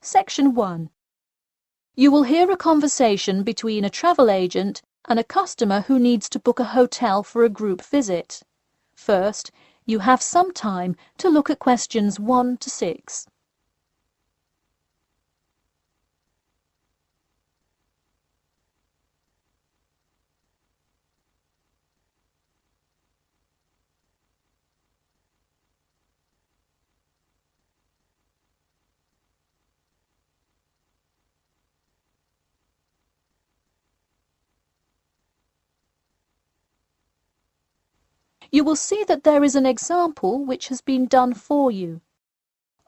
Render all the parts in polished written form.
Section 1. You will hear a conversation between a travel agent and a customer who needs to book a hotel for a group visit. First, you have some time to look at questions 1 to 6. You will see that there is an example which has been done for you.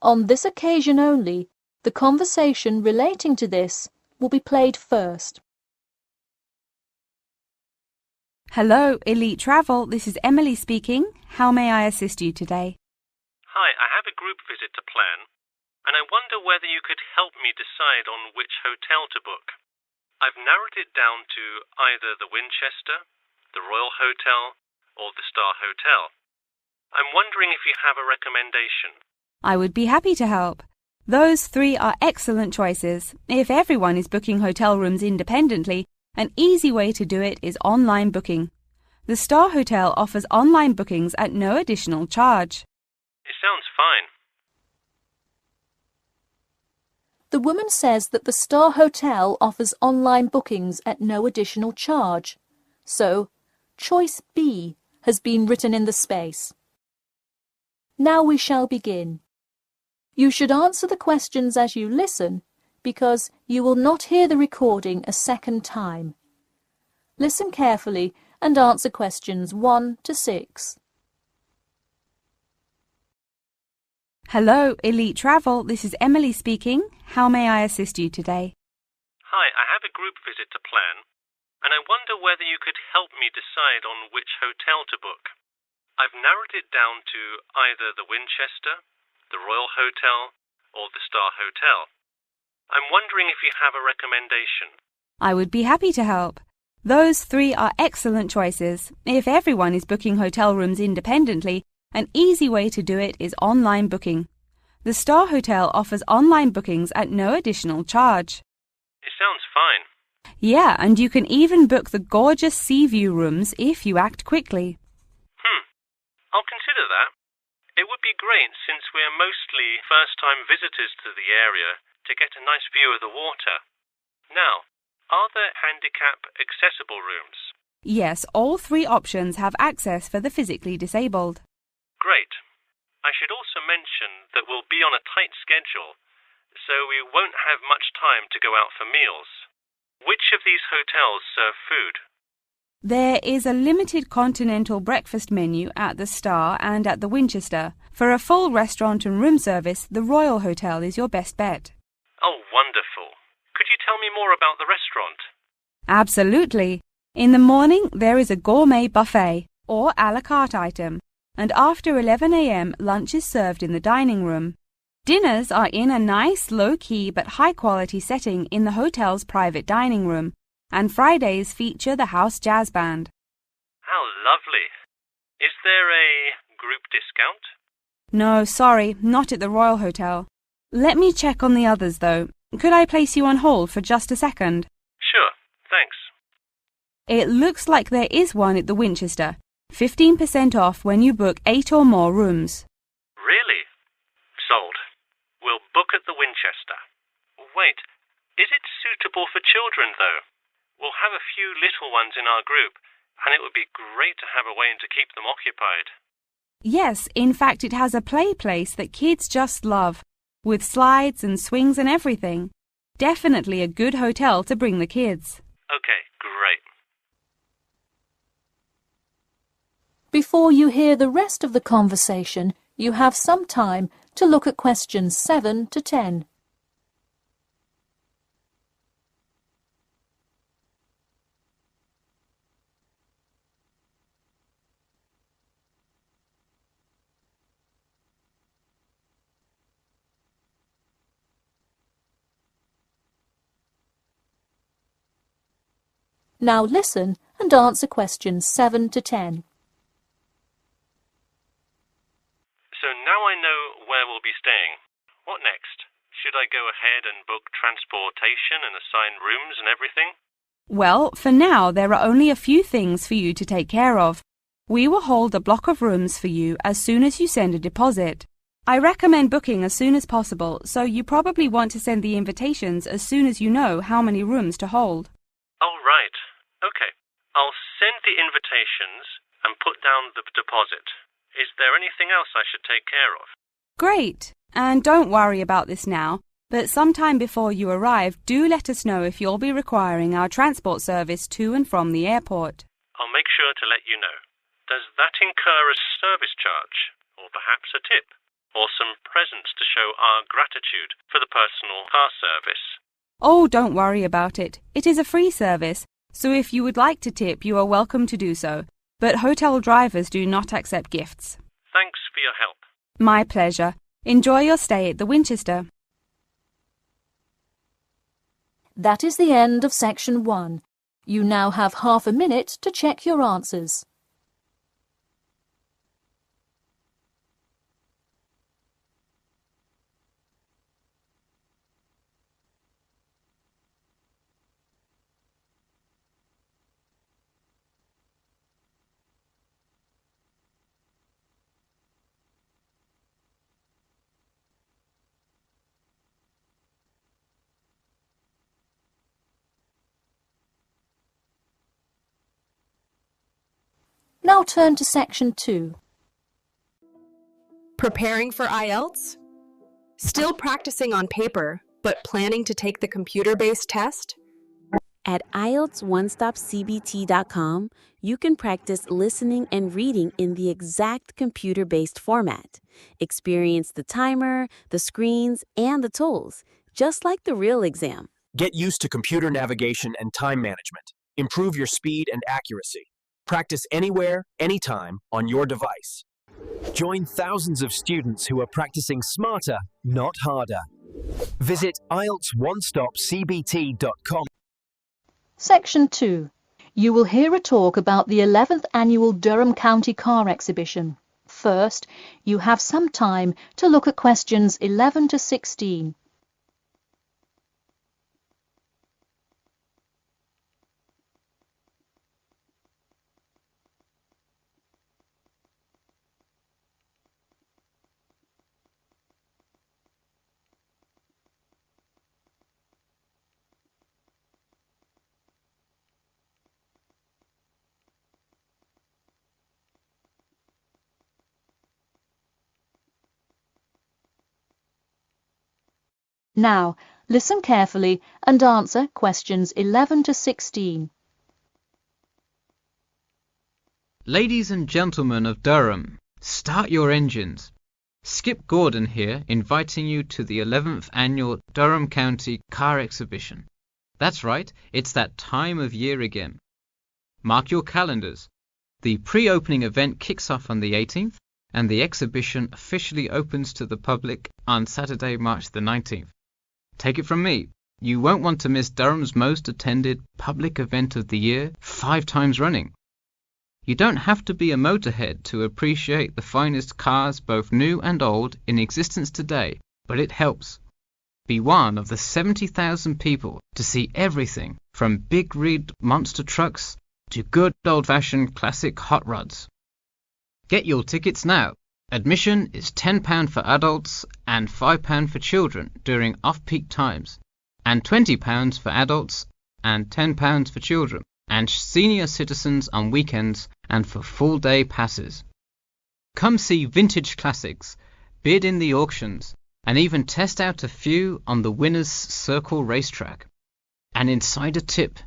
On this occasion only, the conversation relating to this will be played first. Hello, Elite Travel. This is Emily speaking. How may I assist you today? Hi, I have a group visit to plan, and I wonder whether you could help me decide on which hotel to book. I've narrowed it down to either the Winchester, the Royal Hotel, or the Star Hotel. I'm wondering if you have a recommendation. I would be happy to help. Those 3 are excellent choices. If everyone is booking hotel rooms independently, an easy way to do it is online booking. The Star Hotel offers online bookings at no additional charge. It sounds fine. The woman says that the Star Hotel offers online bookings at no additional charge. So, choice B has been written in the space. Now we shall begin. You should answer the questions as you listen, because you will not hear the recording a second time. Listen carefully and answer questions 1 to 6. Hello, Elite Travel. This is Emily speaking. How may I assist you today? Hi, I have a group visit to plan, and I wonder whether you could help me decide on which hotel to book. I've narrowed it down to either the Winchester, the Royal Hotel, or the Star Hotel. I'm wondering if you have a recommendation. I would be happy to help. Those 3 are excellent choices. If everyone is booking hotel rooms independently, an easy way to do it is online booking. The Star Hotel offers online bookings at no additional charge. It sounds fine. Yeah, and you can even book the gorgeous sea view rooms if you act quickly. I'll consider that. It would be great since we're mostly first-time visitors to the area to get a nice view of the water. Now, are there handicap-accessible rooms? Yes, all 3 options have access for the physically disabled. Great. I should also mention that we'll be on a tight schedule, so we won't have much time to go out for meals. Which of these hotels serve food? There is a limited continental breakfast menu at the Star and at the Winchester. For a full restaurant and room service, the Royal Hotel is your best bet. Oh, wonderful. Could you tell me more about the restaurant? Absolutely. In the morning, there is a gourmet buffet or a la carte item, and after 11 a.m., lunch is served in the dining room. Dinners are in a nice, low-key but high-quality setting in the hotel's private dining room, and Fridays feature the house jazz band. How lovely. Is there a group discount? No, sorry, not at the Royal Hotel. Let me check on the others, though. Could I place you on hold for just a second? Sure, thanks. It looks like there is one at the Winchester. 15% off when you book 8 or more rooms. Really? Sold. We'll book at the Winchester. Wait, is it suitable for children, though? We'll have a few little ones in our group, and it would be great to have a way to keep them occupied. Yes, in fact it has a play place that kids just love, with slides and swings and everything. Definitely a good hotel to bring the kids. Okay, great. Before you hear the rest of the conversation, you have some time to look at questions 7 to 10. Now listen and answer questions 7 to 10. So now I know where we'll be staying. What next? Should I go go ahead and book transportation and assign rooms and everything? Well, for now, there are only a few things for you to take care of. We will hold a block of rooms for you as soon as you send a deposit. I recommend booking as soon as possible, so you probably want to send the invitations as soon as you know how many rooms to hold. Oh, right. Okay. I'll send the invitations and put down the deposit. Is there anything else I should take care of? Great! And don't worry about this now, but sometime before you arrive, do let us know if you'll be requiring our transport service to and from the airport. I'll make sure to let you know. Does that incur a service charge, or perhaps a tip, or some presents to show our gratitude for the personal car service? Oh, don't worry about it. It is a free service, so if you would like to tip, you are welcome to do so. But hotel drivers do not accept gifts. Thanks for your help. My pleasure. Enjoy your stay at the Winchester. That is the end of section 1. You now have half a minute to check your answers. Now turn to section 2. Preparing for Ielts? Still practicing on paper, but planning to take the computer-based test? At IELTSOneStopCBT.com, you can practice listening and reading in the exact computer-based format. Experience the timer, the screens, and the tools, just like the real exam. Get used to computer navigation and time management. Improve your speed and accuracy. Practice anywhere, anytime, on your device. Join thousands of students who are practicing smarter, not harder. Visit IELTSOneStopCBT.com. Section 2. You will hear a talk about the 11th Annual Durham County Car Exhibition. First, you have some time to look at questions 11 to 16. Now, listen carefully and answer questions 11 to 16. Ladies and gentlemen of Durham, start your engines. Skip Gordon here, inviting you to the 11th Annual Durham County Car Exhibition. That's right, it's that time of year again. Mark your calendars. The pre-opening event kicks off on the 18th, and the exhibition officially opens to the public on Saturday, March the 19th. Take it from me, you won't want to miss Durham's most attended public event of the year 5 times running. You don't have to be a motorhead to appreciate the finest cars, both new and old, in existence today, but it helps. Be one of the 70,000 people to see everything from big rig monster trucks to good old-fashioned classic hot rods. Get your tickets now. Admission is £10 for adults and £5 for children during off-peak times, and £20 for adults and £10 for children, and senior citizens on weekends and for full-day passes. Come see vintage classics, bid in the auctions, and even test out a few on the Winners' Circle racetrack. An insider tip: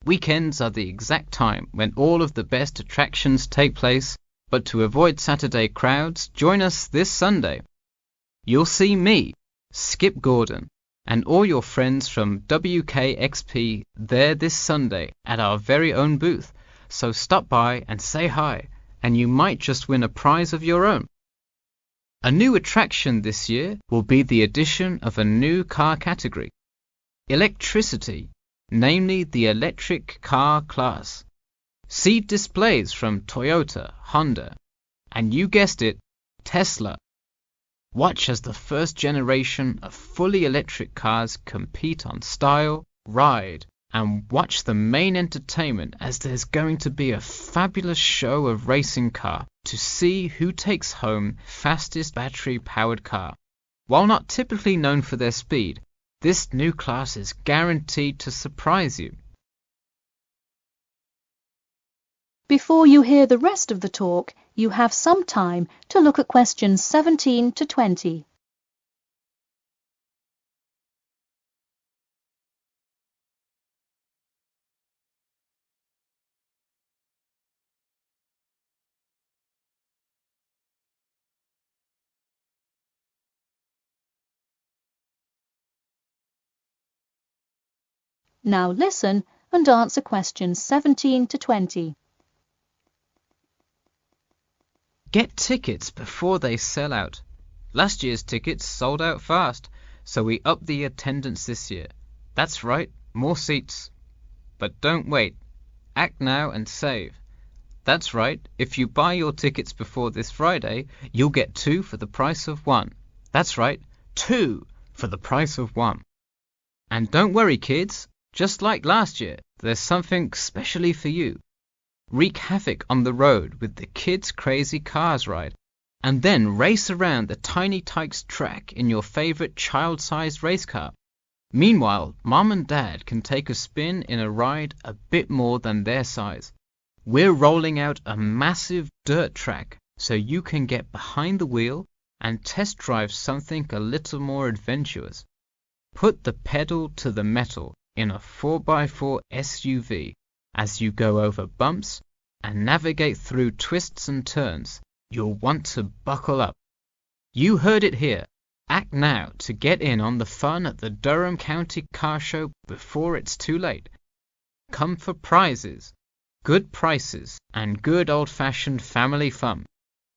weekends are the exact time when all of the best attractions take place. But to avoid Saturday crowds, join us this Sunday. You'll see me, Skip Gordon, and all your friends from WKXP there this Sunday at our very own booth, so stop by and say hi, and you might just win a prize of your own. A new attraction this year will be the addition of a new car category, electricity, namely the electric car class. See displays from Toyota, Honda, and you guessed it, Tesla. Watch as the first generation of fully electric cars compete on style, ride, and watch the main entertainment as there's going to be a fabulous show of racing car to see who takes home fastest battery-powered car. While not typically known for their speed, this new class is guaranteed to surprise you. Before you hear the rest of the talk, you have some time to look at questions 17 to 20. Now listen and answer questions 17 to 20. Get tickets before they sell out. Last year's tickets sold out fast, so we upped the attendance this year. That's right, more seats. But don't wait. Act now and save. That's right, if you buy your tickets before this Friday, you'll get 2 for the price of 1. That's right, 2 for the price of 1. And don't worry, kids. Just like last year, there's something specially for you. Wreak havoc on the road with the Kids Crazy Cars ride, and then race around the Tiny Tykes track in your favorite child-sized race car. Meanwhile, Mom and Dad can take a spin in a ride a bit more than their size. We're rolling out a massive dirt track so you can get behind the wheel and test drive something a little more adventurous. Put the pedal to the metal in a 4x4 SUV as you go over bumps and navigate through twists and turns. You'll want to buckle up. You heard it here. Act now to get in on the fun at the Durham County Car Show before it's too late. Come for prizes, good prices, and good old-fashioned family fun.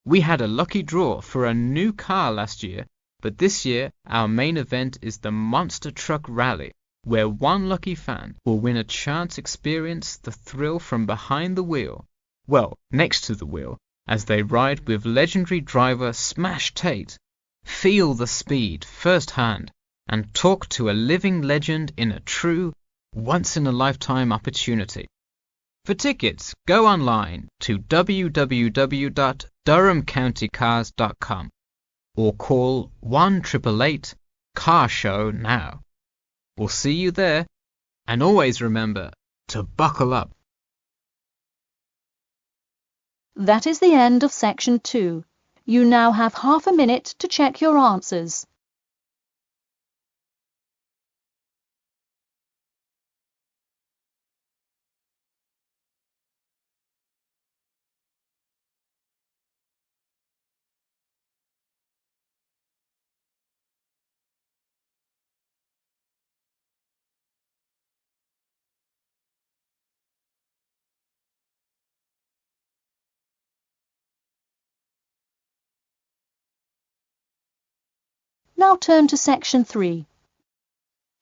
We had a lucky draw for a new car last year, but this year our main event is the Monster Truck Rally, where one lucky fan will win a chance to experience the thrill from behind the wheel, well, next to the wheel, as they ride with legendary driver Smash Tate. Feel the speed firsthand and talk to a living legend in a true, once-in-a-lifetime opportunity. For tickets, go online to www.durhamcountycars.com or call 1-888-CAR-SHOW now. We'll see you there, and always remember to buckle up. That is the end of section 2. You now have half a minute to check your answers. Now turn to section 3.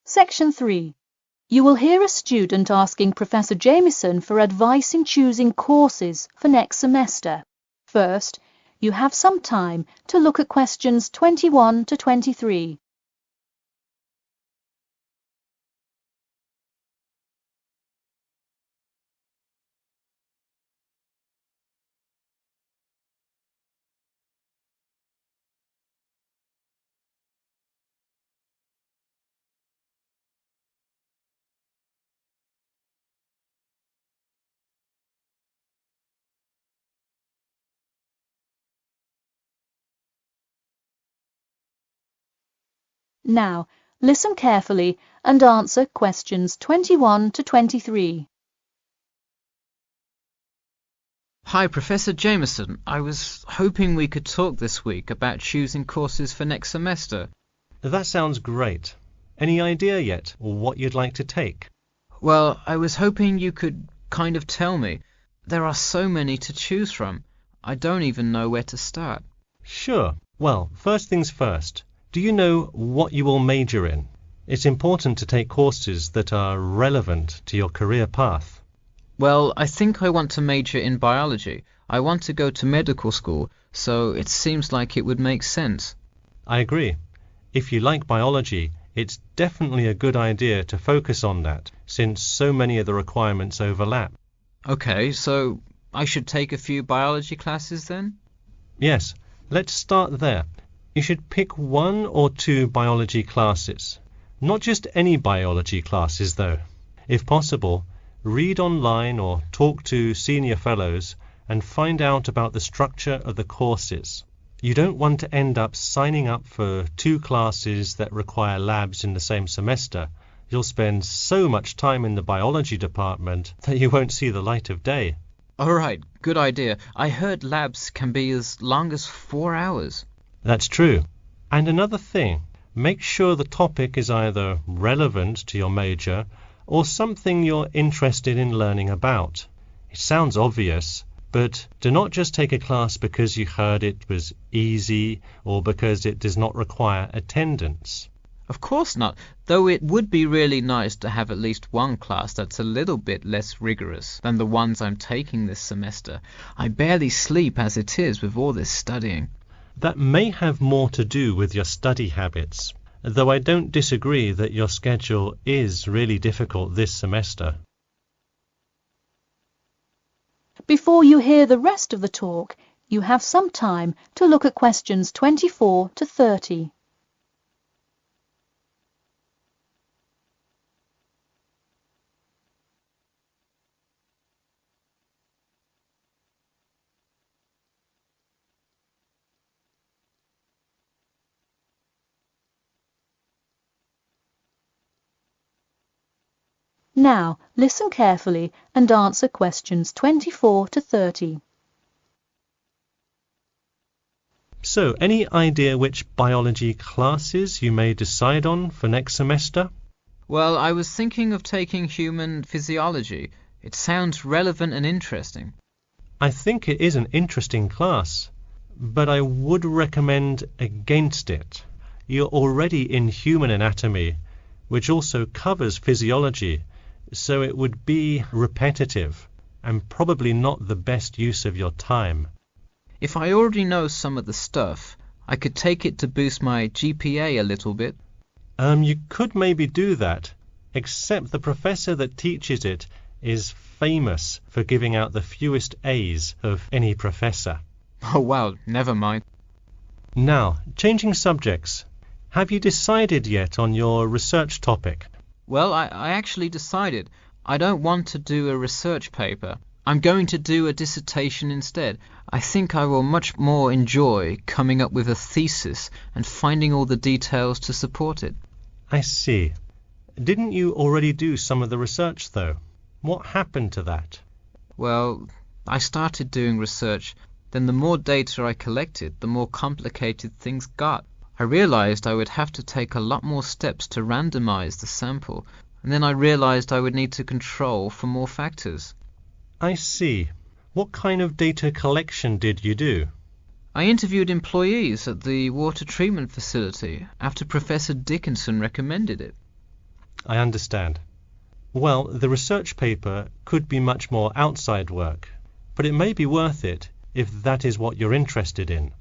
Section 3. You will hear a student asking Professor Jameson for advice in choosing courses for next semester. First, you have some time to look at questions 21 to 23. Now, listen carefully and answer questions 21 to 23. Hi, Professor Jameson. I was hoping we could talk this week about choosing courses for next semester. That sounds great. Any idea yet, or what you'd like to take? Well, I was hoping you could kind of tell me. There are so many to choose from. I don't even know where to start. Sure. Well, first things first. Do you know what you will major in? It's important to take courses that are relevant to your career path. Well, I think I want to major in biology. I want to go to medical school, so it seems like it would make sense. I agree. If you like biology, it's definitely a good idea to focus on that, since so many of the requirements overlap. Okay, so I should take a few biology classes then? Yes, let's start there. You should pick 1 or 2 biology classes. Not just any biology classes, though. If possible, read online or talk to senior fellows and find out about the structure of the courses. You don't want to end up signing up for 2 classes that require labs in the same semester. You'll spend so much time in the biology department that you won't see the light of day. All right, good idea. I heard labs can be as long as 4 hours. That's true. And another thing, make sure the topic is either relevant to your major or something you're interested in learning about. It sounds obvious, but do not just take a class because you heard it was easy or because it does not require attendance. Of course not, though it would be really nice to have at least one class that's a little bit less rigorous than the ones I'm taking this semester. I barely sleep as it is with all this studying. That may have more to do with your study habits, though I don't disagree that your schedule is really difficult this semester. Before you hear the rest of the talk, you have some time to look at questions 24 to 30. Now, listen carefully and answer questions 24 to 30. So, any idea which biology classes you may decide on for next semester? Well, I was thinking of taking human physiology. It sounds relevant and interesting. I think it is an interesting class, but I would recommend against it. You're already in human anatomy, which also covers physiology, so it would be repetitive and probably not the best use of your time. If I already know some of the stuff, I could take it to boost my GPA a little bit. You could maybe do that, except the professor that teaches it is famous for giving out the fewest A's of any professor. Oh wow, never mind. Now, changing subjects. Have you decided yet on your research topic? Well, I actually decided I don't want to do a research paper. I'm going to do a dissertation instead. I think I will much more enjoy coming up with a thesis and finding all the details to support it. I see. Didn't you already do some of the research, though? What happened to that? Well, I started doing research, then the more data I collected, the more complicated things got. I realized I would have to take a lot more steps to randomize the sample, and then I realized I would need to control for more factors. I see. What kind of data collection did you do? I interviewed employees at the water treatment facility after Professor Dickinson recommended it. I understand. Well, the research paper could be much more outside work, but it may be worth it if that is what you're interested in.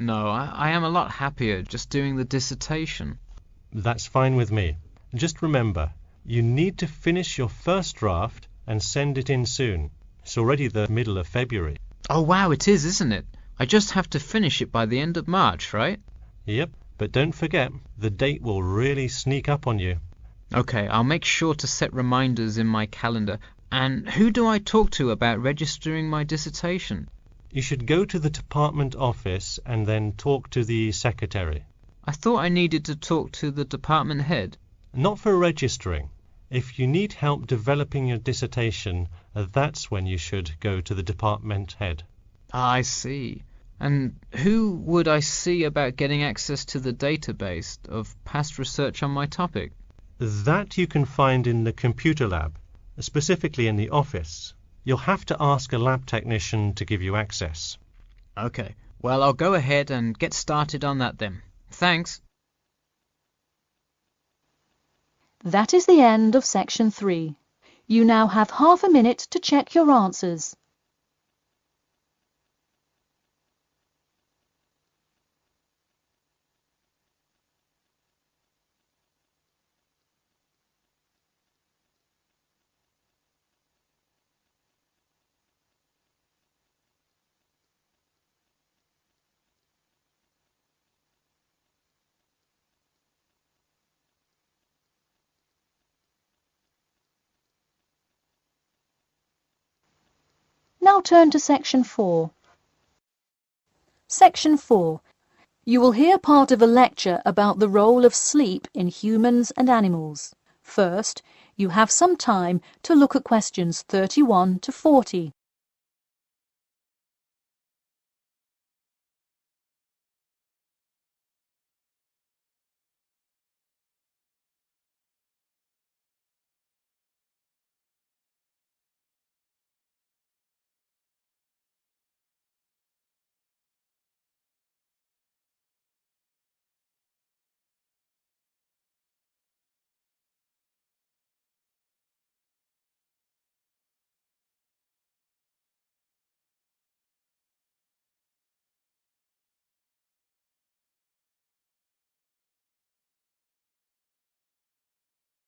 No, I am a lot happier just doing the dissertation. That's fine with me. Just remember, you need to finish your first draft and send it in soon. It's already the middle of February. Oh wow, it is, isn't it? I just have to finish it by the end of March, right? Yep, but don't forget, the date will really sneak up on you. Okay, I'll make sure to set reminders in my calendar. And who do I talk to about registering my dissertation? You should go to the department office and then talk to the secretary. I thought I needed to talk to the department head. Not for registering. If you need help developing your dissertation, that's when you should go to the department head. I see. And who would I see about getting access to the database of past research on my topic? That you can find in the computer lab, specifically in the office. You'll have to ask a lab technician to give you access. Okay, well, I'll go ahead and get started on that then. Thanks. That is the end of section 3. You now have half a minute to check your answers. Now turn to Section 4. Section 4. You will hear part of a lecture about the role of sleep in humans and animals. First, you have some time to look at questions 31 to 40.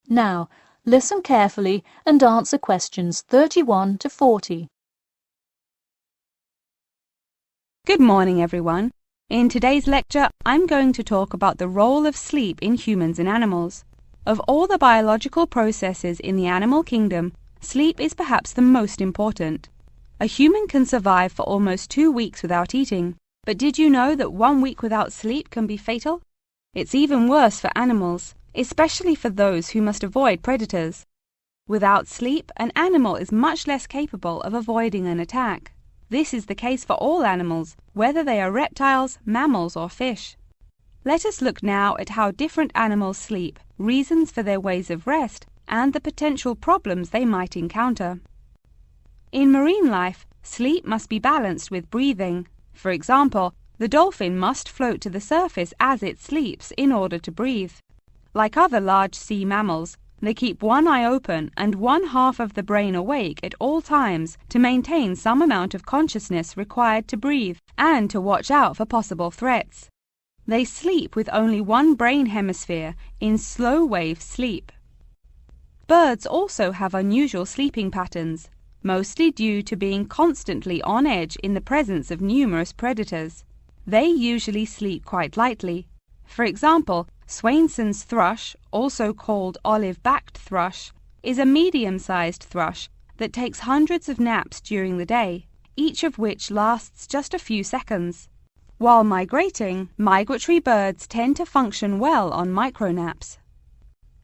Now, listen carefully and answer questions 31 to 40. Good morning, everyone. In today's lecture, I'm going to talk about the role of sleep in humans and animals. Of all the biological processes in the animal kingdom, sleep is perhaps the most important. A human can survive for almost 2 weeks without eating, but did you know that 1 week without sleep can be fatal? It's even worse for animals, especially for those who must avoid predators. Without sleep, an animal is much less capable of avoiding an attack. This is the case for all animals, whether they are reptiles, mammals, or fish. Let us look now at how different animals sleep, reasons for their ways of rest, and the potential problems they might encounter. In marine life, sleep must be balanced with breathing. For example, the dolphin must float to the surface as it sleeps in order to breathe. Like other large sea mammals, they keep one eye open and one half of the brain awake at all times to maintain some amount of consciousness required to breathe and to watch out for possible threats. They sleep with only one brain hemisphere in slow-wave sleep. Birds also have unusual sleeping patterns, mostly due to being constantly on edge in the presence of numerous predators. They usually sleep quite lightly. For example, Swainson's thrush, also called olive-backed thrush, is a medium-sized thrush that takes hundreds of naps during the day, each of which lasts just a few seconds. While migrating, migratory birds tend to function well on micronaps.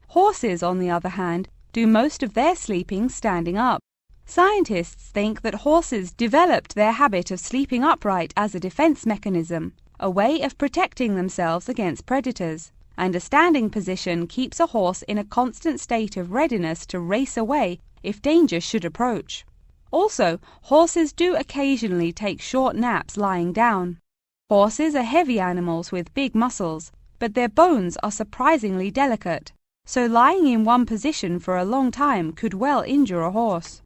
Horses, on the other hand, do most of their sleeping standing up. Scientists think that horses developed their habit of sleeping upright as a defense mechanism, a way of protecting themselves against predators, and a standing position keeps a horse in a constant state of readiness to race away if danger should approach. Also, horses do occasionally take short naps lying down. Horses are heavy animals with big muscles, but their bones are surprisingly delicate, so lying in one position for a long time could well injure a horse.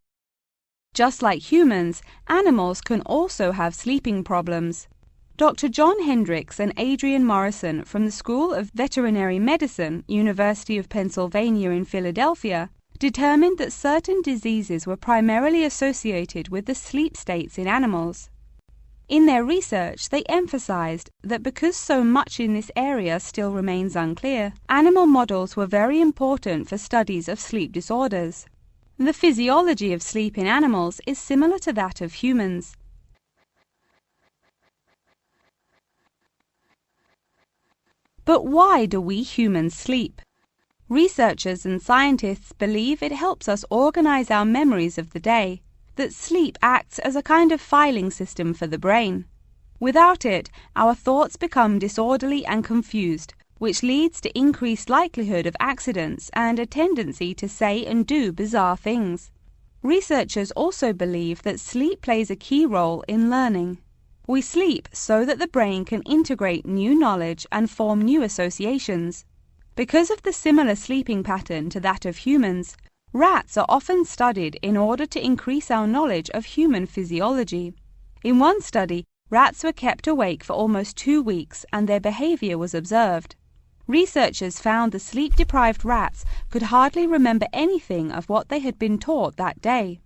Just like humans, animals can also have sleeping problems. Dr. John Hendricks and Adrian Morrison from the School of Veterinary Medicine, University of Pennsylvania in Philadelphia, determined that certain diseases were primarily associated with the sleep states in animals. In their research, they emphasized that because so much in this area still remains unclear, animal models were very important for studies of sleep disorders. The physiology of sleep in animals is similar to that of humans. But why do we humans sleep? Researchers and scientists believe it helps us organize our memories of the day, that sleep acts as a kind of filing system for the brain. Without it, our thoughts become disorderly and confused, which leads to increased likelihood of accidents and a tendency to say and do bizarre things. Researchers also believe that sleep plays a key role in learning. We sleep so that the brain can integrate new knowledge and form new associations. Because of the similar sleeping pattern to that of humans, rats are often studied in order to increase our knowledge of human physiology. In one study, rats were kept awake for almost 2 weeks and their behavior was observed. Researchers found the sleep-deprived rats could hardly remember anything of what they had been taught that day.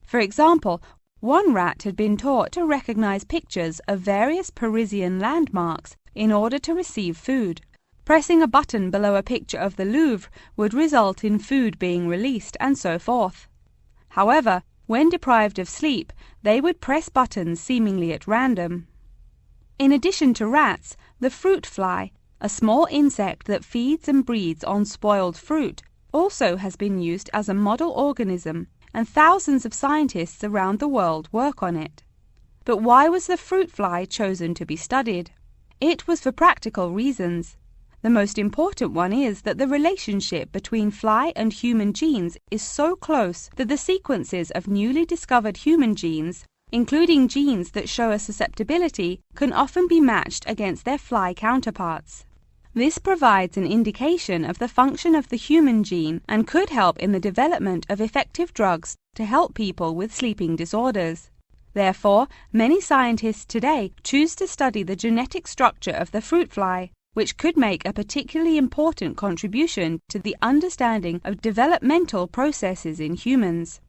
For example, one rat had been taught to recognize pictures of various Parisian landmarks in order to receive food. Pressing a button below a picture of the Louvre would result in food being released, and so forth. However, When deprived of sleep, they would press buttons seemingly at random. In addition to rats, the fruit fly, a small insect that feeds and breeds on spoiled fruit, also has been used as a model organism, and thousands of scientists around the world work on it. But why was the fruit fly chosen to be studied? It was for practical reasons. The most important one is that the relationship between fly and human genes is so close that the sequences of newly discovered human genes, including genes that show a susceptibility, can often be matched against their fly counterparts. This provides an indication of the function of the human gene and could help in the development of effective drugs to help people with sleeping disorders. Therefore, many scientists today choose to study the genetic structure of the fruit fly, which could make a particularly important contribution to the understanding of developmental processes in humans.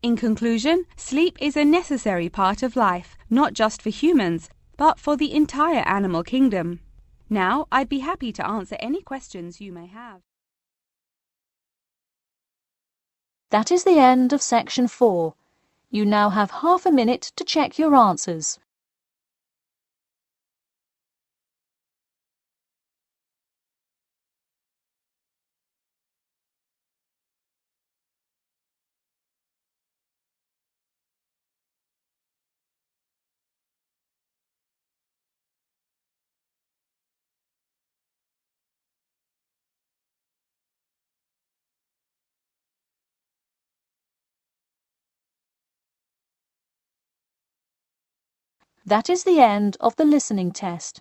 In conclusion, sleep is a necessary part of life, not just for humans, but for the entire animal kingdom. Now, I'd be happy to answer any questions you may have. That is the end of section 4. You now have half a minute to check your answers. That is the end of the listening test.